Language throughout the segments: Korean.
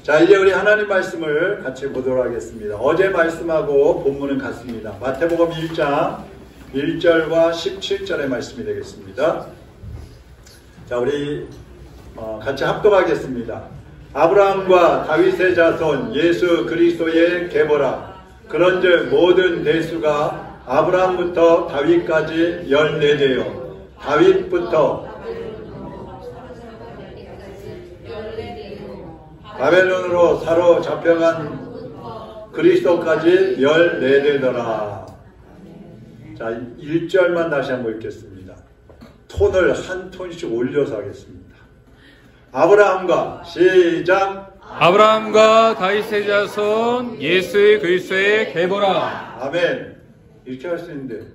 자, 이제 우리 하나님 말씀을 같이 보도록 하겠습니다. 어제 말씀하고 본문은 같습니다. 마태복음 1장 1절과 17절의 말씀이 되겠습니다. 자, 우리 같이 합독하겠습니다. 아브라함과 다윗의 자손 예수 그리스도의 계보라. 그런즉 모든 대수가 아브라함부터 다윗까지 14대요. 다윗부터 바벨론으로 사로잡혀간 그리스도까지 14대더라. 자, 1절만 다시 한번 읽겠습니다. 톤을 한 톤씩 올려서 하겠습니다. 아브라함과 시작. 아브라함과 다윗의 자손 예수 그리스도의 계보라. 아멘. 이렇게 할 수 있는데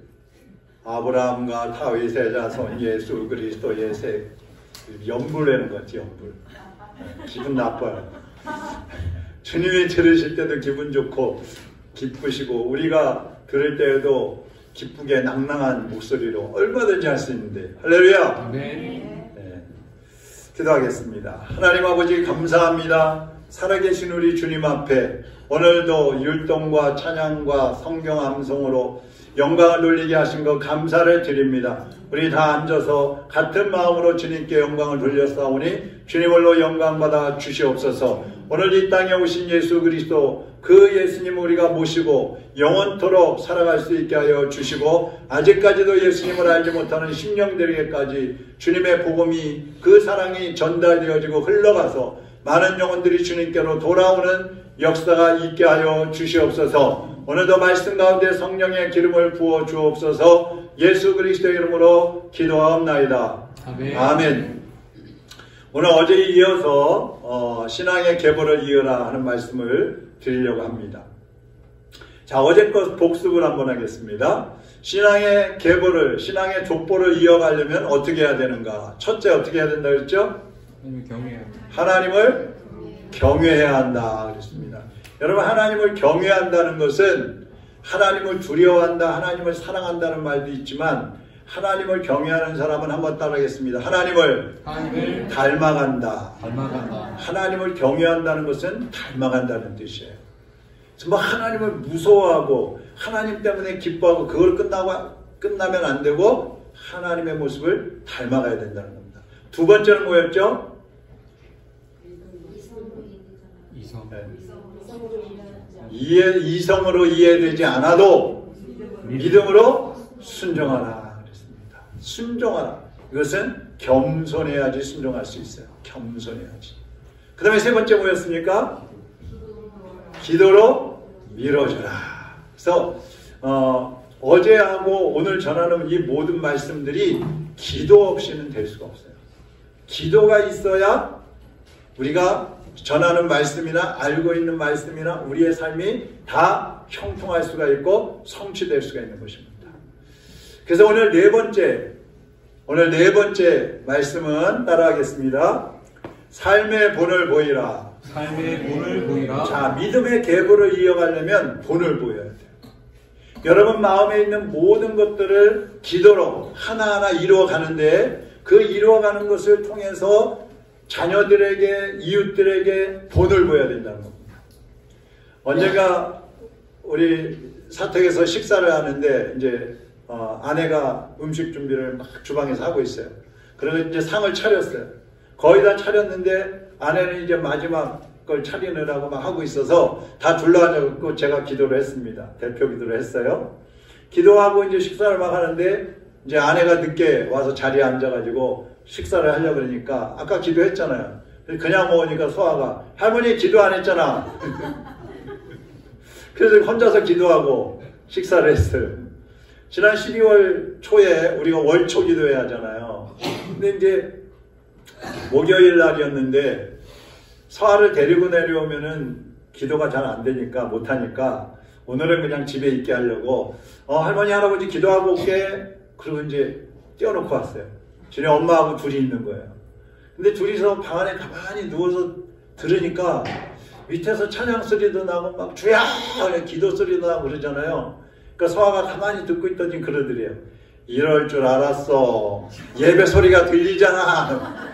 아브라함과 다윗의 자손 예수 그리스도의 세 연불내는 거지. 연불. 기분 나빠요. 주님이 들으실 때도 기분 좋고 기쁘시고 우리가 들을 때에도 기쁘게 낭낭한 목소리로 얼마든지 할 수 있는데 할렐루야. 네. 기도하겠습니다. 하나님 아버지 감사합니다. 살아계신 우리 주님 앞에 오늘도 율동과 찬양과 성경 암송으로 영광을 돌리게 하신 것 감사를 드립니다. 우리 다 앉아서 같은 마음으로 주님께 영광을 돌렸사오니 주님으로 영광받아 주시옵소서. 오늘 이 땅에 오신 예수 그리스도 그 예수님을 우리가 모시고 영원토록 살아갈 수 있게 하여 주시고 아직까지도 예수님을 알지 못하는 심령들에게까지 주님의 복음이 그 사랑이 전달되어지고 흘러가서 많은 영혼들이 주님께로 돌아오는 역사가 있게 하여 주시옵소서. 오늘도 말씀 가운데 성령의 기름을 부어 주옵소서. 예수 그리스도의 이름으로 기도하옵나이다. 아멘. 아멘. 오늘 어제에 이어서 신앙의 계보를 이어라 하는 말씀을 드리려고 합니다. 자, 어제 것 복습을 한번 하겠습니다. 신앙의 계보를, 신앙의 족보를 이어가려면 어떻게 해야 되는가? 첫째 어떻게 해야 된다 그랬죠? 하나님을 경외해야 한다 그랬습니다. 여러분, 하나님을 경외한다는 것은 하나님을 두려워한다, 하나님을 사랑한다는 말도 있지만 하나님을 경외하는 사람은 한번 따라하겠습니다. 하나님을 닮아간다. 하나님을 경외한다는 것은 닮아간다는 뜻이에요. 뭐 하나님을 무서워하고 하나님 때문에 기뻐하고 그걸 끝나면 안 되고 하나님의 모습을 닮아가야 된다는 겁니다. 두 번째는 뭐였죠? 이성으로 이해되지 않아도 믿음으로 순종하라 그랬습니다. 순종하라. 이것은 겸손해야지 순종할 수 있어요. 겸손해야지. 그 다음에 세 번째 뭐였습니까? 기도로 밀어주라. 그래서 어제하고 오늘 전하는 이 모든 말씀들이 기도 없이는 될 수가 없어요. 기도가 있어야 우리가 전하는 말씀이나 알고 있는 말씀이나 우리의 삶이 다 형통할 수가 있고 성취될 수가 있는 것입니다. 그래서 오늘 네 번째 말씀은 따라하겠습니다. 삶의 본을 보이라. 삶의 본을 보이라. 자, 믿음의 계보를 이어가려면 본을 보여야 돼요. 여러분 마음에 있는 모든 것들을 기도로 하나하나 이루어가는데 그 이루어가는 것을 통해서 자녀들에게, 이웃들에게 본을 보여야 된다는 겁니다. 언젠가 우리 사택에서 식사를 하는데 이제 아내가 음식 준비를 막 주방에서 하고 있어요. 그래서 이제 상을 차렸어요. 거의 다 차렸는데 아내는 이제 마지막 걸 차리느라고 막 하고 있어서 다 둘러앉아서 제가 기도를 했습니다. 대표 기도를 했어요. 기도하고 이제 식사를 막 하는데 이제 아내가 늦게 와서 자리에 앉아가지고 식사를 하려고 그러니까 아까 기도했잖아요. 그냥 먹으니까 소아가 할머니 기도 안 했잖아. 그래서 혼자서 기도하고 식사를 했어요. 지난 12월 초에 우리가 월초 기도해야 하잖아요. 근데 이제 목요일 날이었는데 소아를 데리고 내려오면은 기도가 잘 안 되니까 못하니까 오늘은 그냥 집에 있게 하려고 할머니 할아버지 기도하고 올게. 그리고 이제 떼어놓고 왔어요. 저희 엄마하고 둘이 있는 거예요. 근데 둘이서 방 안에 가만히 누워서 들으니까 밑에서 찬양 소리도 나고 막 주야 기도 소리도 나고 그러잖아요. 그러니까 서아가 가만히 듣고 있더니 그러더래요. 이럴 줄 알았어. 예배 소리가 들리잖아.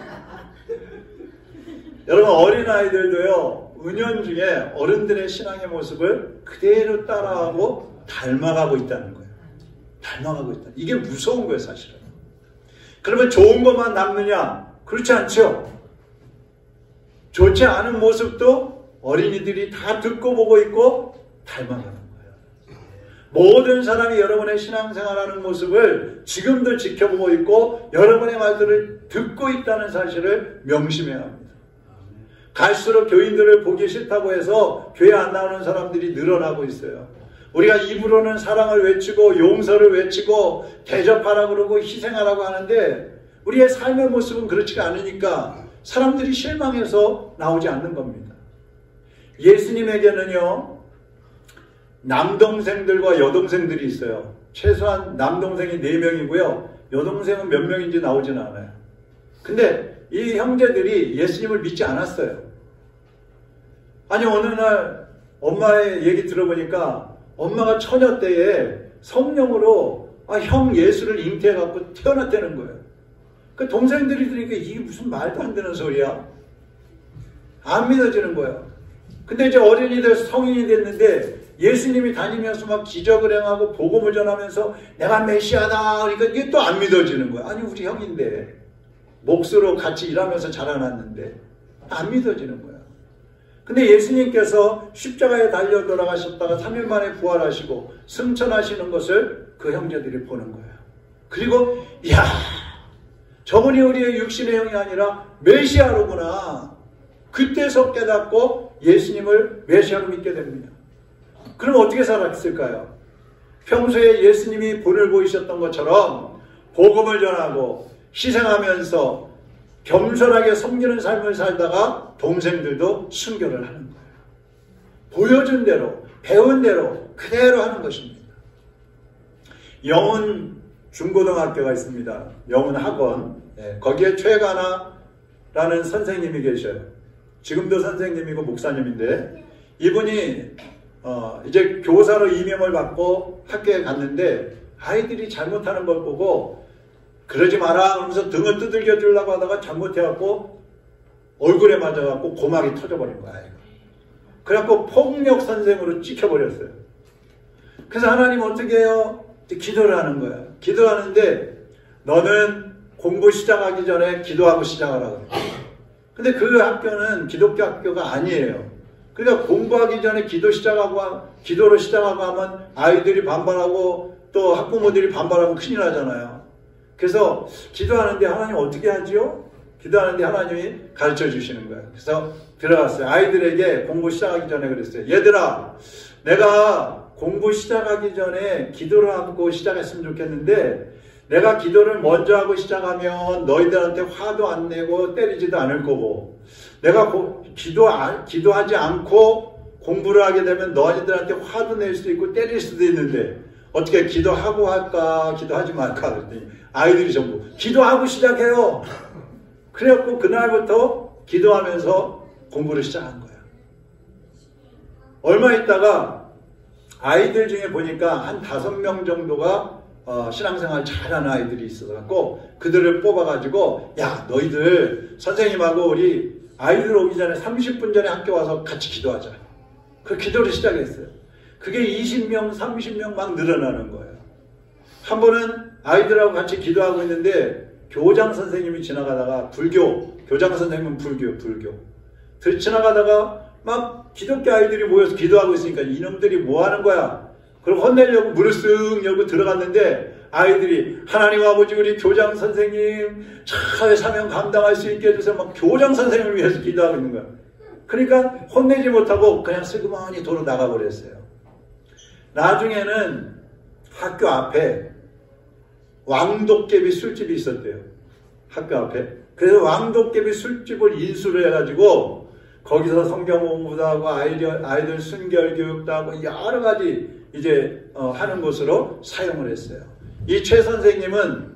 여러분 어린아이들도요. 은연중에 어른들의 신앙의 모습을 그대로 따라하고 닮아가고 있다는 거예요. 닮아가고 있다. 이게 무서운 거예요, 사실은. 그러면 좋은 것만 남느냐? 그렇지 않죠. 좋지 않은 모습도 어린이들이 다 듣고 보고 있고 닮아가는 거예요. 모든 사람이 여러분의 신앙생활하는 모습을 지금도 지켜보고 있고 여러분의 말들을 듣고 있다는 사실을 명심해야 합니다. 갈수록 교인들을 보기 싫다고 해서 교회 안 나오는 사람들이 늘어나고 있어요. 우리가 입으로는 사랑을 외치고 용서를 외치고 대접하라 그러고 희생하라고 하는데 우리의 삶의 모습은 그렇지가 않으니까 사람들이 실망해서 나오지 않는 겁니다. 예수님에게는요, 남동생들과 여동생들이 있어요. 최소한 남동생이 4명이고요. 여동생은 몇 명인지 나오지는 않아요. 근데 이 형제들이 예수님을 믿지 않았어요. 아니 어느 날 엄마의 얘기 들어보니까 엄마가 처녀 때에 성령으로 형 예수를 잉태해갖고 태어났다는 거예요. 그 동생들이 들으니까 이게 무슨 말도 안 되는 소리야. 안 믿어지는 거예요. 근데 이제 어른이 돼서 성인이 됐는데 예수님이 다니면서 막 기적을 행하고 복음을 전하면서 내가 메시아다 그러니까 이게 또 안 믿어지는 거야. 아니 우리 형인데 몫으로 같이 일하면서 자라났는데 안 믿어지는 거야. 근데 예수님께서 십자가에 달려 돌아가셨다가 3일 만에 부활하시고 승천하시는 것을 그 형제들이 보는 거예요. 그리고 이야 저분이 우리의 육신의 형이 아니라 메시아로구나. 그때서 깨닫고 예수님을 메시아로 믿게 됩니다. 그럼 어떻게 살았을까요? 평소에 예수님이 본을 보이셨던 것처럼 복음을 전하고 희생하면서 겸손하게 섬기는 삶을 살다가 동생들도 순교를 하는 거예요. 보여준 대로, 배운 대로 그대로 하는 것입니다. 영훈 중고등학교가 있습니다. 영훈 학원. 거기에 최가나라는 선생님이 계셔요. 지금도 선생님이고 목사님인데 이분이 이제 교사로 임명을 받고 학교에 갔는데 아이들이 잘못하는 걸 보고 그러지 마라 하면서 등을 두들겨 주려고 하다가 잘못해갖고 얼굴에 맞아갖고 고막이 터져버린 거야. 그래갖고 폭력 선생으로 찍혀버렸어요. 그래서 하나님 어떻게 해요? 기도를 하는 거야. 기도하는데 너는 공부 시작하기 전에 기도하고 시작하라고 그래. 근데 그 학교는 기독교 학교가 아니에요. 그러니까 공부하기 전에 기도로 시작하고 하면 아이들이 반발하고 또 학부모들이 반발하면 큰일 나잖아요. 그래서 기도하는데 하나님 어떻게 하지요? 기도하는데 하나님이 가르쳐 주시는 거예요. 그래서 들어갔어요. 아이들에게 공부 시작하기 전에 그랬어요. 얘들아, 내가 공부 시작하기 전에 기도를 하고 시작했으면 좋겠는데 내가 기도를 먼저 하고 시작하면 너희들한테 화도 안 내고 때리지도 않을 거고 내가 기도하지 않고 공부를 하게 되면 너희들한테 화도 낼 수도 있고 때릴 수도 있는데 어떻게 기도하고 할까 기도하지 말까 그랬더니 아이들이 전부 기도하고 시작해요. 그래갖고 그날부터 기도하면서 공부를 시작한 거예요. 얼마 있다가 아이들 중에 보니까 한 5명 정도가 신앙생활 잘하는 아이들이 있어갖고 그들을 뽑아가지고 야 너희들 선생님하고 우리 아이들 오기 전에 30분 전에 학교 와서 같이 기도하자. 그 기도를 시작했어요. 그게 20명 30명 막 늘어나는 거예요. 한 번은 아이들하고 같이 기도하고 있는데 교장 선생님이 지나가다가 교장 선생님은 불교 지나가다가 막 기독교 아이들이 모여서 기도하고 있으니까 이놈들이 뭐 하는 거야? 그럼 혼내려고 문을 쓱 열고 들어갔는데 아이들이 하나님 아버지 우리 교장 선생님 차의 사명 감당할 수 있게 해주세요. 막 교장 선생님을 위해서 기도하고 있는 거야. 그러니까 혼내지 못하고 그냥 슬그머니 도로 나가버렸어요. 나중에는 학교 앞에 왕도깨비 술집이 있었대요. 학교 앞에. 그래서 왕도깨비 술집을 인수를 해가지고 거기서 성경 공부도 하고 아이들 순결 교육도 하고 여러 가지 이제 하는 곳으로 사용을 했어요. 이 최 선생님은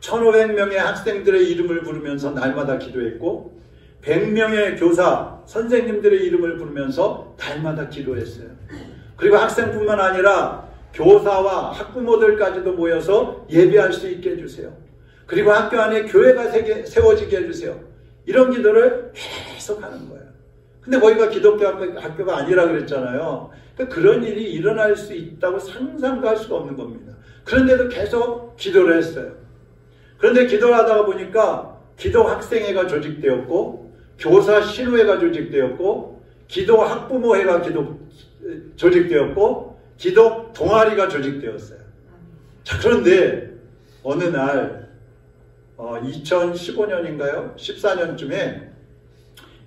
1500명의 학생들의 이름을 부르면서 날마다 기도했고 100명의 교사 선생님들의 이름을 부르면서 날마다 기도했어요. 그리고 학생뿐만 아니라 교사와 학부모들까지도 모여서 예배할 수 있게 해주세요. 그리고 학교 안에 교회가 세워지게 해주세요. 이런 기도를 계속 하는 거예요. 근데 거기가 기독교 학교가 아니라 그랬잖아요. 그러니까 그런 일이 일어날 수 있다고 상상도 할 수가 없는 겁니다. 그런데도 계속 기도를 했어요. 그런데 기도를 하다가 보니까 기도 학생회가 조직되었고, 교사 신우회가 조직되었고, 기도 학부모회가 조직되었고, 기도 동아리가 조직되었어요. 자, 그런데 어느 날 2015년인가요? 14년쯤에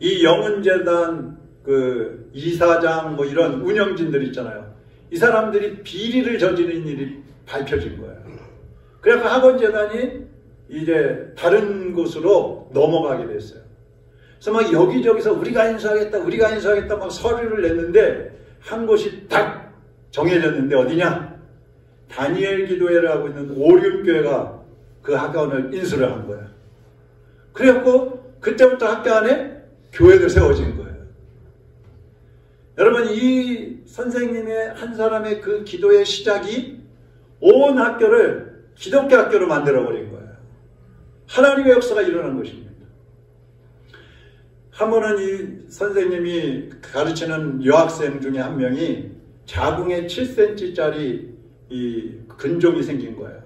이 영훈재단 그 이사장 뭐 이런 운영진들 있잖아요. 이 사람들이 비리를 저지른 일이 밝혀진 거예요. 그래서 학원재단이 이제 다른 곳으로 넘어가게 됐어요. 그래서 막 여기저기서 우리가 인수하겠다 막 서류를 냈는데 한 곳이 딱 정해졌는데 어디냐? 다니엘 기도회를 하고 있는 오륜교회가 그 학원을 인수를 한 거예요. 그래갖고 그때부터 학교 안에 교회도 세워진 거예요. 여러분, 이 선생님의 한 사람의 그 기도의 시작이 온 학교를 기독교 학교로 만들어버린 거예요. 하나님의 역사가 일어난 것입니다. 한 번은 이 선생님이 가르치는 여학생 중에 한 명이 자궁에 7cm짜리 이 근종이 생긴 거예요.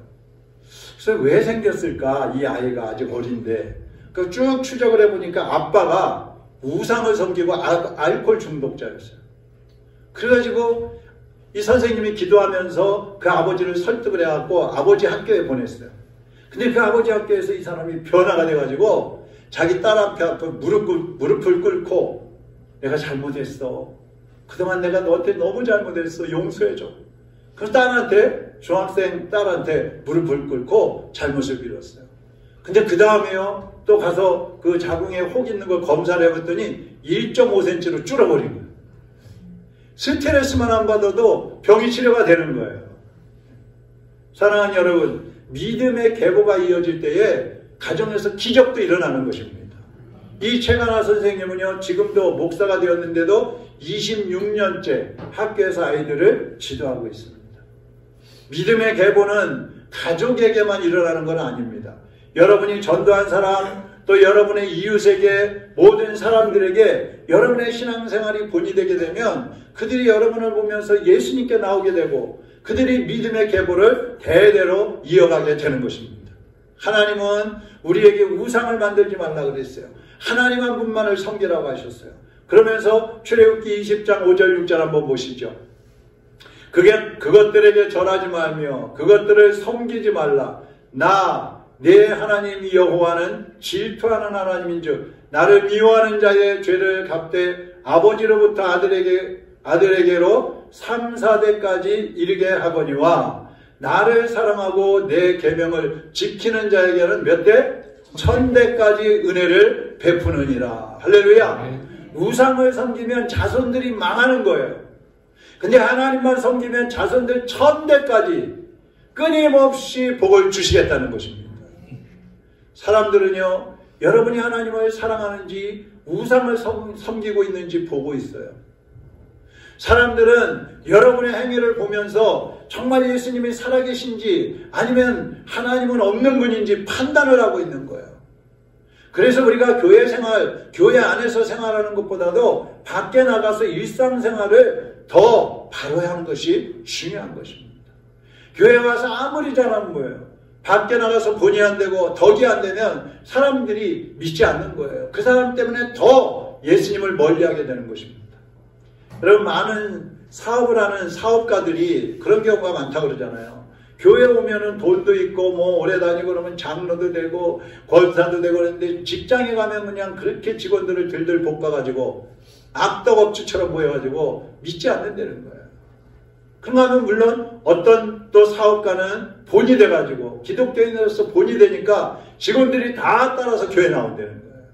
그래서 왜 생겼을까? 이 아이가 아직 어린데. 그 쭉 추적을 해보니까 아빠가 우상을 섬기고 알코올 중독자였어요. 그래가지고 이 선생님이 기도하면서 그 아버지를 설득을 해갖고 아버지 학교에 보냈어요. 근데 그 아버지 학교에서 이 사람이 변화가 돼가지고 자기 딸 앞에 무릎을 꿇고 내가 잘못했어. 그동안 내가 너한테 너무 잘못했어. 용서해줘. 그래서 딸한테, 중학생 딸한테 무릎을 꿇고 잘못을 빌었어요. 근데 그 다음에요, 또 가서 그 자궁에 혹 있는 걸 검사를 해봤더니 1.5cm로 줄어버린 거예요. 스트레스만 안 받아도 병이 치료가 되는 거예요. 사랑하는 여러분, 믿음의 계보가 이어질 때에 가정에서 기적도 일어나는 것입니다. 이 최가나 선생님은요, 지금도 목사가 되었는데도 26년째 학교에서 아이들을 지도하고 있습니다. 믿음의 계보는 가족에게만 일어나는 건 아닙니다. 여러분이 전도한 사람, 또 여러분의 이웃에게, 모든 사람들에게 여러분의 신앙생활이 본이 되게 되면 그들이 여러분을 보면서 예수님께 나오게 되고 그들이 믿음의 계보를 대대로 이어가게 되는 것입니다. 하나님은 우리에게 우상을 만들지 말라 그랬어요. 하나님 한 분만을 섬기라고 하셨어요. 그러면서 출애굽기 20장 5절 6절 한번 보시죠. 그것들에게 절하지 말며 그것들을 섬기지 말라. 내 하나님 여호와는 질투하는 하나님인즉 나를 미워하는 자의 죄를 갚되 아버지로부터 아들에게로 3, 4대까지 이르게 하거니와 나를 사랑하고 내 계명을 지키는 자에게는 몇 대? 1000대까지 은혜를 베푸느니라. 할렐루야. 우상을 섬기면 자손들이 망하는 거예요. 근데 하나님만 섬기면 자손들 1000대까지 끊임없이 복을 주시겠다는 것입니다. 사람들은요, 여러분이 하나님을 사랑하는지 우상을 섬기고 있는지 보고 있어요. 사람들은 여러분의 행위를 보면서 정말 예수님이 살아계신지 아니면 하나님은 없는 분인지 판단을 하고 있는 거예요. 그래서 우리가 교회 생활, 교회 안에서 생활하는 것보다도 밖에 나가서 일상생활을 더 바로 하는 것이 중요한 것입니다. 교회 와서 아무리 잘하는 거예요. 밖에 나가서 본의 안 되고 덕이 안 되면 사람들이 믿지 않는 거예요. 그 사람 때문에 더 예수님을 멀리하게 되는 것입니다. 여러분, 많은 사업을 하는 사업가들이 그런 경우가 많다고 그러잖아요. 교회 오면은 돈도 있고 뭐 오래 다니고 그러면 장로도 되고 권사도 되고 그러는데 직장에 가면 그냥 그렇게 직원들을 들들 볶아가지고 악덕업주처럼 보여가지고 믿지 않는다는 거예요. 그런가 하면 물론 어떤 또 사업가는 본이 돼가지고 기독교인으로서 본이 되니까 직원들이 다 따라서 교회 나온다는 거예요.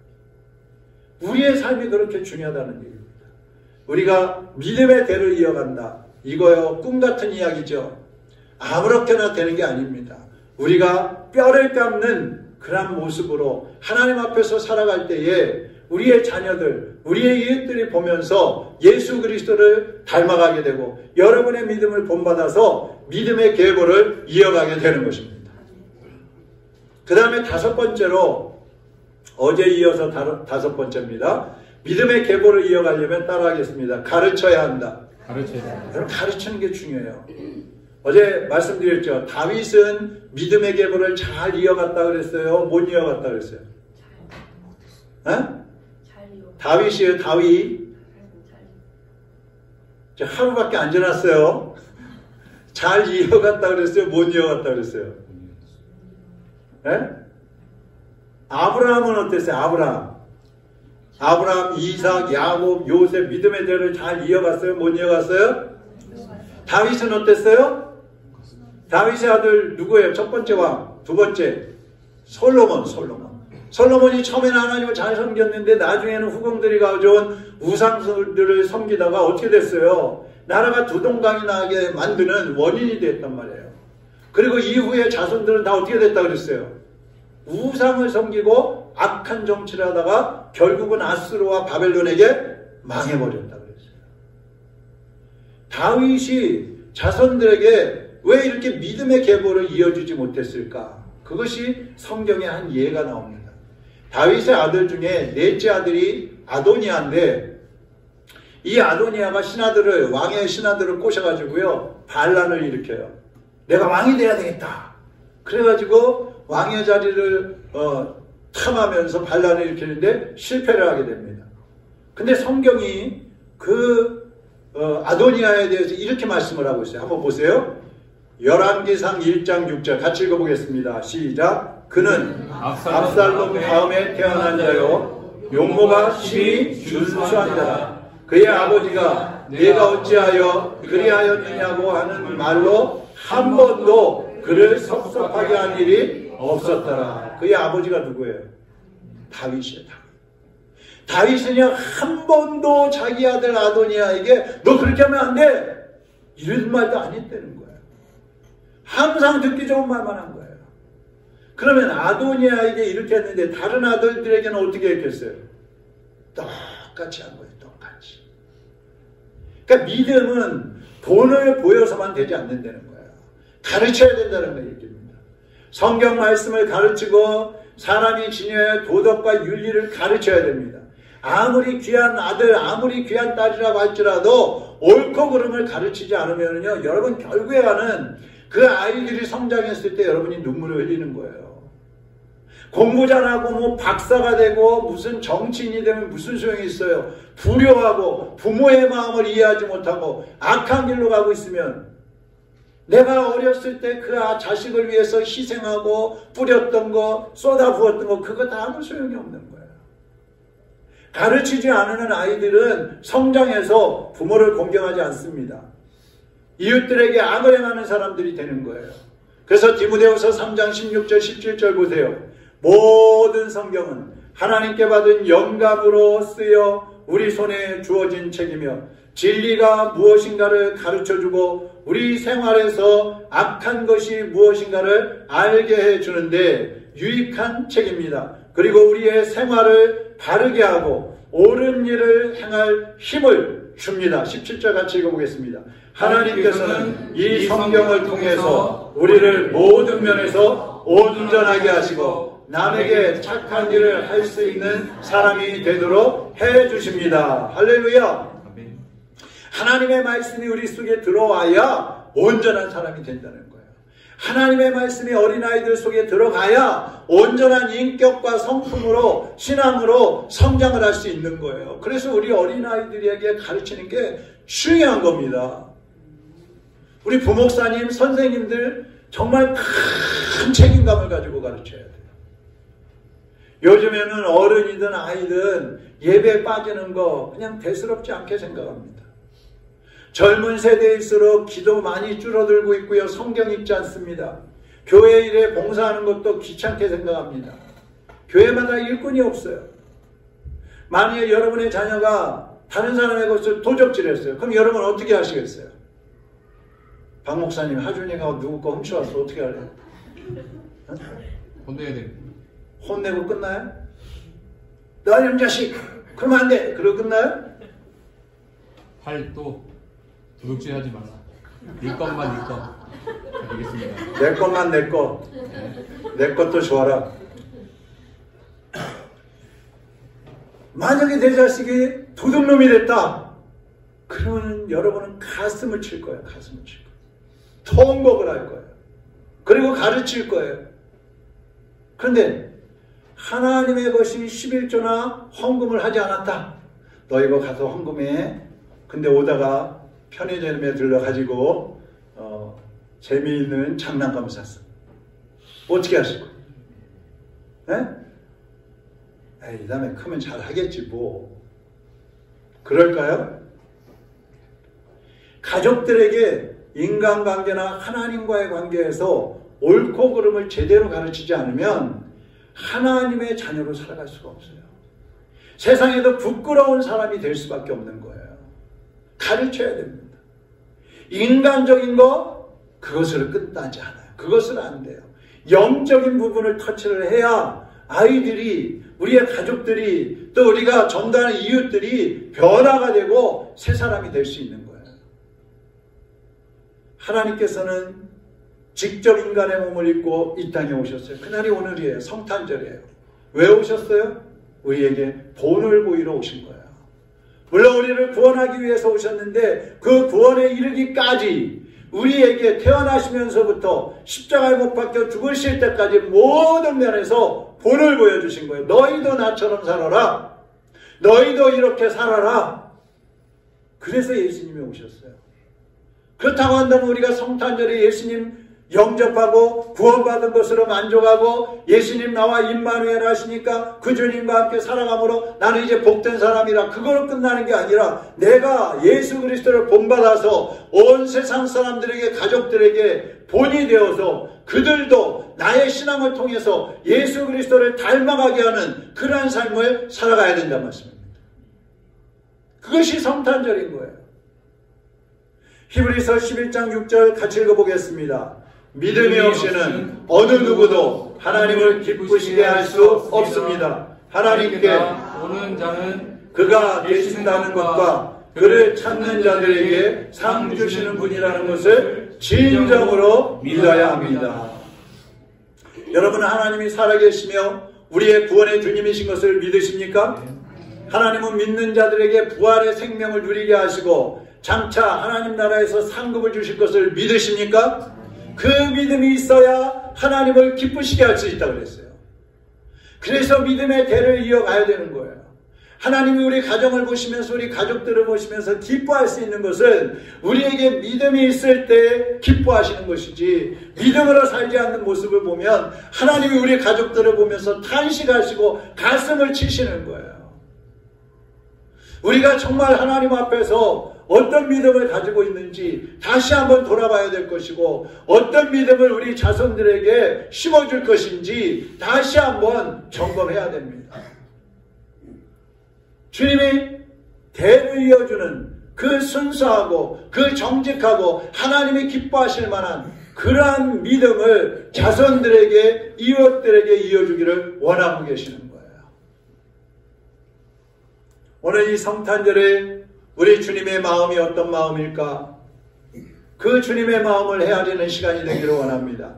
우리의 삶이 그렇게 중요하다는 얘기입니다. 우리가 믿음의 대를 이어간다. 이거요, 꿈같은 이야기죠. 아무렇게나 되는 게 아닙니다. 우리가 뼈를 깎는 그런 모습으로 하나님 앞에서 살아갈 때에 우리의 자녀들, 우리의 이웃들이 보면서 예수 그리스도를 닮아가게 되고 여러분의 믿음을 본받아서 믿음의 계보를 이어가게 되는 것입니다. 그 다음에 다섯 번째로, 어제 이어서 다섯 번째입니다. 믿음의 계보를 이어가려면 따라하겠습니다. 가르쳐야 한다. 가르쳐야 된다. 여러분, 가르치는 게 중요해요. 어제 말씀드렸죠. 다윗은 믿음의 계보를 잘 이어갔다 그랬어요? 못 이어갔다 그랬어요? 다윗이에요. 다윗. 하루밖에 안 지났어요. 잘 이어갔다 그랬어요? 못 이어갔다 그랬어요? 네? 아브라함은 어땠어요? 아브라함, 이삭, 야곱, 요셉 믿음의 대를 잘 이어갔어요? 못 이어갔어요? 다윗은 어땠어요? 다윗의 아들 누구예요? 첫 번째 왕, 두 번째 솔로몬. 솔로몬이 처음에는 하나님을 잘 섬겼는데 나중에는 후궁들이 가져온 우상들을 섬기다가 어떻게 됐어요? 나라가 두동강이 나게 만드는 원인이 됐단 말이에요. 그리고 이후에 자손들은 다 어떻게 됐다 그랬어요? 우상을 섬기고 악한 정치를 하다가 결국은 아수르와 바벨론에게 망해버렸다 그랬어요. 다윗이 자손들에게 왜 이렇게 믿음의 계보를 이어주지 못했을까? 그것이 성경의 한 예가 나옵니다. 다윗의 아들 중에 넷째 아들이 아도니아인데 이 아도니아가 왕의 신하들을 꼬셔가지고요 반란을 일으켜요. 내가 왕이 돼야 되겠다. 그래가지고 왕의 자리를 탐하면서 반란을 일으키는데 실패를 하게 됩니다. 근데 성경이 그 아도니아에 대해서 이렇게 말씀을 하고 있어요. 한번 보세요. 열왕기상 1장 6절 같이 읽어보겠습니다. 시작. 그는 압살롬 다음에 태어난 자요 용모가 심히 준수한 자라. 그의 아버지가 내가 어찌하여 그리하였느냐고 하는 말로 한 번도 그를 섭섭하게 한 일이 없었더라. 그의 아버지가 누구예요? 다윗이에요. 다윗은요 한 번도 자기 아들 아도니아에게 너 그렇게 하면 안 돼 이런 말도 안 했다는 거예요. 항상 듣기 좋은 말만 한 거예요. 그러면 아도니아에게 이렇게 했는데 다른 아들들에게는 어떻게 했겠어요? 똑같이 한 거예요. 똑같이. 그러니까 믿음은 본을 보여서만 되지 않는다는 거예요. 가르쳐야 된다는 거 얘기입니다. 성경 말씀을 가르치고 사람이 지녀야 할 도덕과 윤리를 가르쳐야 됩니다. 아무리 귀한 아들, 아무리 귀한 딸이라고 할지라도 옳고 그름을 가르치지 않으면요, 여러분 결국에 가는 그 아이들이 성장했을 때 여러분이 눈물을 흘리는 거예요. 공부 잘하고 뭐 박사가 되고 무슨 정치인이 되면 무슨 소용이 있어요. 불효하고 부모의 마음을 이해하지 못하고 악한 길로 가고 있으면 내가 어렸을 때 그 자식을 위해서 희생하고 뿌렸던 거 쏟아부었던 거 그거 다 아무 소용이 없는 거예요. 가르치지 않는 아이들은 성장해서 부모를 공경하지 않습니다. 이웃들에게 악을 행하는 사람들이 되는 거예요. 그래서 디모데후서 3장 16절 17절 보세요. 모든 성경은 하나님께 받은 영감으로 쓰여 우리 손에 주어진 책이며 진리가 무엇인가를 가르쳐주고 우리 생활에서 악한 것이 무엇인가를 알게 해주는데 유익한 책입니다. 그리고 우리의 생활을 바르게 하고 옳은 일을 행할 힘을 줍니다. 17절 같이 읽어보겠습니다. 하나님께서는 이 성경을 통해서 우리를 모든 면에서 온전하게 하시고 남에게 착한 일을 할 수 있는 사람이 되도록 해주십니다. 할렐루야. 하나님의 말씀이 우리 속에 들어와야 온전한 사람이 된다는 거예요. 하나님의 말씀이 어린아이들 속에 들어가야 온전한 인격과 성품으로 신앙으로 성장을 할 수 있는 거예요. 그래서 우리 어린아이들에게 가르치는 게 중요한 겁니다. 우리 부목사님, 선생님들 정말 큰 책임감을 가지고 가르쳐야 돼요. 요즘에는 어른이든 아이든 예배에 빠지는 거 그냥 대수롭지 않게 생각합니다. 젊은 세대일수록 기도 많이 줄어들고 있고요. 성경 읽지 않습니다. 교회 일에 봉사하는 것도 귀찮게 생각합니다. 교회마다 일꾼이 없어요. 만약에 여러분의 자녀가 다른 사람의 것을 도적질했어요. 그럼 여러분 어떻게 하시겠어요? 박 목사님, 하준이가 누구 거 훔쳐왔어. 어떻게 할래요? 혼내야 돼. 혼내고 끝나요? 너 이런 자식! 그러면 안 돼! 그러고 끝나요? 팔도 도둑질 하지 마라. 네 것만 네 것. 알겠습니다. 내 것만 내 것. 내 것도 좋아라. 만약에 내 자식이 도둑놈이 됐다. 그러면 여러분은 가슴을 칠 거예요. 가슴을 칠 거예요. 통곡을 할 거예요. 그리고 가르칠 거예요. 그런데 하나님의 것이 11조나 헌금을 하지 않았다. 너 이거 가서 헌금해. 근데 오다가 편의점에 들러가지고 재미있는 장난감 샀어. 어떻게 하실 거예요? 이 다음에 크면 잘 하겠지 뭐. 그럴까요? 가족들에게 인간관계나 하나님과의 관계에서 옳고 그름을 제대로 가르치지 않으면 하나님의 자녀로 살아갈 수가 없어요. 세상에도 부끄러운 사람이 될 수밖에 없는 거예요. 가르쳐야 됩니다. 인간적인 거 그것을 끝나지 않아요. 그것은 안 돼요. 영적인 부분을 터치를 해야 아이들이, 우리의 가족들이, 또 우리가 전도하는 이웃들이 변화가 되고 새 사람이 될 수 있는 거예요. 하나님께서는 직접 인간의 몸을 입고 이 땅에 오셨어요. 그날이 오늘이에요. 성탄절이에요. 왜 오셨어요? 우리에게 본을 보이러 오신 거예요. 물론 우리를 구원하기 위해서 오셨는데 그 구원에 이르기까지 우리에게 태어나시면서부터 십자가에 못 박혀 죽으실 때까지 모든 면에서 본을 보여주신 거예요. 너희도 나처럼 살아라. 너희도 이렇게 살아라. 그래서 예수님이 오셨어요. 그렇다고 한다면 우리가 성탄절에 예수님 영접하고 구원받은 것으로 만족하고 예수님 나와 임마누엘 하시니까 그 주님과 함께 살아감으로 나는 이제 복된 사람이라 그거로 끝나는 게 아니라 내가 예수 그리스도를 본받아서 온 세상 사람들에게 가족들에게 본이 되어서 그들도 나의 신앙을 통해서 예수 그리스도를 닮아가게 하는 그러한 삶을 살아가야 된다는 말씀입니다. 그것이 성탄절인 거예요. 히브리서 11장 6절 같이 읽어보겠습니다. 믿음이 없이는 어느 누구도 하나님을 기쁘시게 할 수 없습니다. 하나님께 오는 자는 그가 계신다는 것과 그를 찾는 자들에게 상 주시는 분이라는 것을 진정으로 믿어야 합니다. 여러분, 하나님이 살아계시며 우리의 구원의 주님이신 것을 믿으십니까? 하나님은 믿는 자들에게 부활의 생명을 누리게 하시고 장차 하나님 나라에서 상급을 주실 것을 믿으십니까? 그 믿음이 있어야 하나님을 기쁘시게 할 수 있다고 그랬어요. 그래서 믿음의 대를 이어가야 되는 거예요. 하나님이 우리 가정을 보시면서 우리 가족들을 보시면서 기뻐할 수 있는 것은 우리에게 믿음이 있을 때 기뻐하시는 것이지, 믿음으로 살지 않는 모습을 보면 하나님이 우리 가족들을 보면서 탄식하시고 가슴을 치시는 거예요. 우리가 정말 하나님 앞에서 어떤 믿음을 가지고 있는지 다시 한번 돌아봐야 될 것이고, 어떤 믿음을 우리 자손들에게 심어줄 것인지 다시 한번 점검해야 됩니다. 주님이 대를 이어주는 그 순수하고 그 정직하고 하나님이 기뻐하실 만한 그러한 믿음을 자손들에게, 이웃들에게 이어주기를 원하고 계시는 거예요. 오늘 이 성탄절에 우리 주님의 마음이 어떤 마음일까? 그 주님의 마음을 헤아리는 시간이 되기를 원합니다.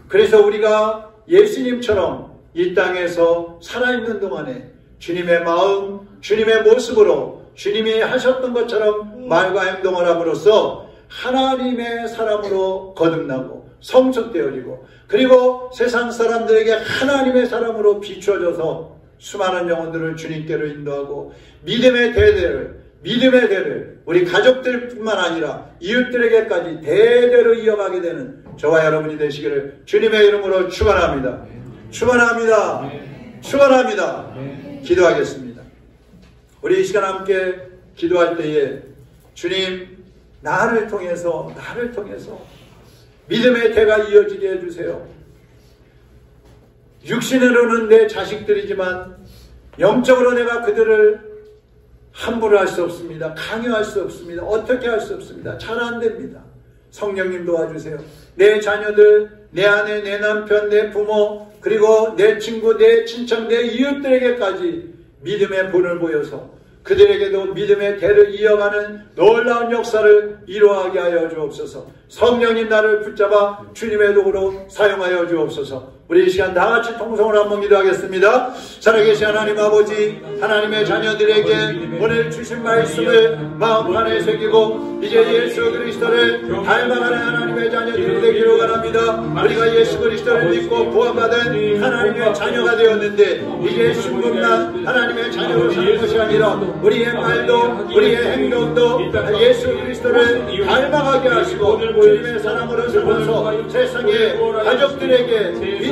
그래서 우리가 예수님처럼 이 땅에서 살아있는 동안에 주님의 마음, 주님의 모습으로 주님이 하셨던 것처럼 말과 행동을 함으로써 하나님의 사람으로 거듭나고 성숙되어지고, 그리고 세상 사람들에게 하나님의 사람으로 비추어져서 수많은 영혼들을 주님께로 인도하고 믿음의 대를 우리 가족들뿐만 아니라 이웃들에게까지 대대로 이어가게 되는 저와 여러분이 되시기를 주님의 이름으로 축원합니다. 축원합니다. 축원합니다. 기도하겠습니다. 우리 이 시간 함께 기도할 때에 주님, 나를 통해서 믿음의 대가 이어지게 해주세요. 육신으로는 내 자식들이지만 영적으로 내가 그들을 함부로 할 수 없습니다. 강요할 수 없습니다. 어떻게 할 수 없습니다. 잘 안 됩니다. 성령님 도와주세요. 내 자녀들, 내 아내, 내 남편, 내 부모, 그리고 내 친구, 내 친척, 내 이웃들에게까지 믿음의 본을 보여서 그들에게도 믿음의 대를 이어가는 놀라운 역사를 이루어가게 하여 주옵소서. 성령님 나를 붙잡아 주님의 도구로 사용하여 주옵소서. 우리 이 시간 다 같이 통성으로 한번 기도하겠습니다. 살아계신 하나님 아버지, 하나님의 자녀들에게 오늘 주신 말씀을 마음판에 새기고 이제 예수 그리스도를 닮아가는 하나님의 자녀들이 되기를 원합니다. 우리가 예수 그리스도를 믿고 구원받은 하나님의 자녀가 되었는데 이제 신분만 하나님의 자녀로 사는 것이 아니라 우리의 말도 우리의 행동도 예수 그리스도를 닮아가게 하시고 주님의 사랑으로 살아서 세상의 가족들에게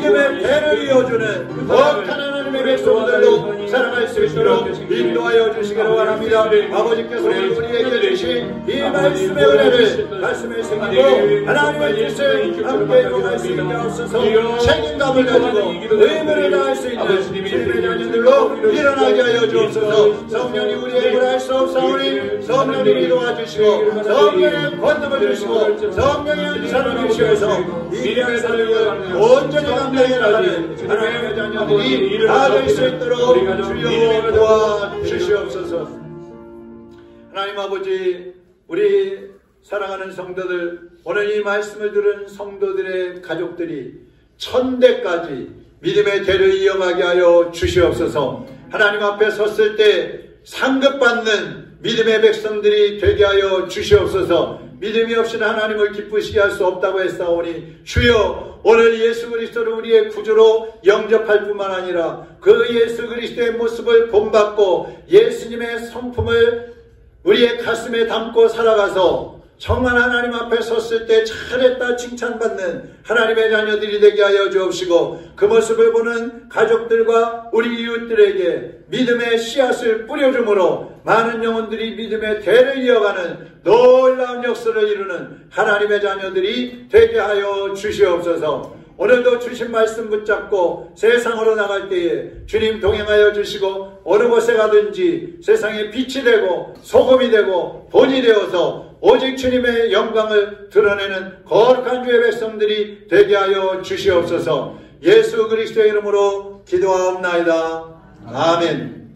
믿음의 대를 이어주는 거룩한 하나님의 백성들로 살아갈 수 있도록 인도하여 주시기를 원합니다. 아버지께서 우리에게 주신 이 말씀의 은혜를 가슴에 새기고 하나님의 뜻을 함께 이루어갈 수 있게 하옵소서. 책임감을 가지고 의무를 다할 수 있는 주님의 자녀들로 일어나게 하여 주옵소서. 성령이 우리의 일할 수 없사오니 성령님이 도와주시고 성령의 권능을 주시고 성령의 은사를 주시어서 이 귀한 사명을 온전히 감당해 나가는 하나님의 자녀들이 다 될 수 있도록 주여 도와주시옵소서. 하나님 아버지, 우리 사랑하는 성도들, 오늘 이 말씀을 들은 성도들의 가족들이 천대까지 믿음의 대를 이어가게 하여 주시옵소서. 하나님 앞에 섰을 때 상급받는 믿음의 백성들이 되게 하여 주시옵소서. 믿음이 없이는 하나님을 기쁘시게 할 수 없다고 했사오니 주여, 오늘 예수 그리스도를 우리의 구주로 영접할 뿐만 아니라 그 예수 그리스도의 모습을 본받고 예수님의 성품을 우리의 가슴에 담고 살아가서 정말 하나님 앞에 섰을 때 잘했다 칭찬받는 하나님의 자녀들이 되게 하여 주옵시고 그 모습을 보는 가족들과 우리 이웃들에게 믿음의 씨앗을 뿌려줌으로 많은 영혼들이 믿음의 대를 이어가는 놀라운 역사를 이루는 하나님의 자녀들이 되게 하여 주시옵소서. 오늘도 주신 말씀 붙잡고 세상으로 나갈 때에 주님 동행하여 주시고 어느 곳에 가든지 세상에 빛이 되고 소금이 되고 본이 되어서 오직 주님의 영광을 드러내는 거룩한 주의 백성들이 되게 하여 주시옵소서. 예수 그리스도의 이름으로 기도하옵나이다. 아멘.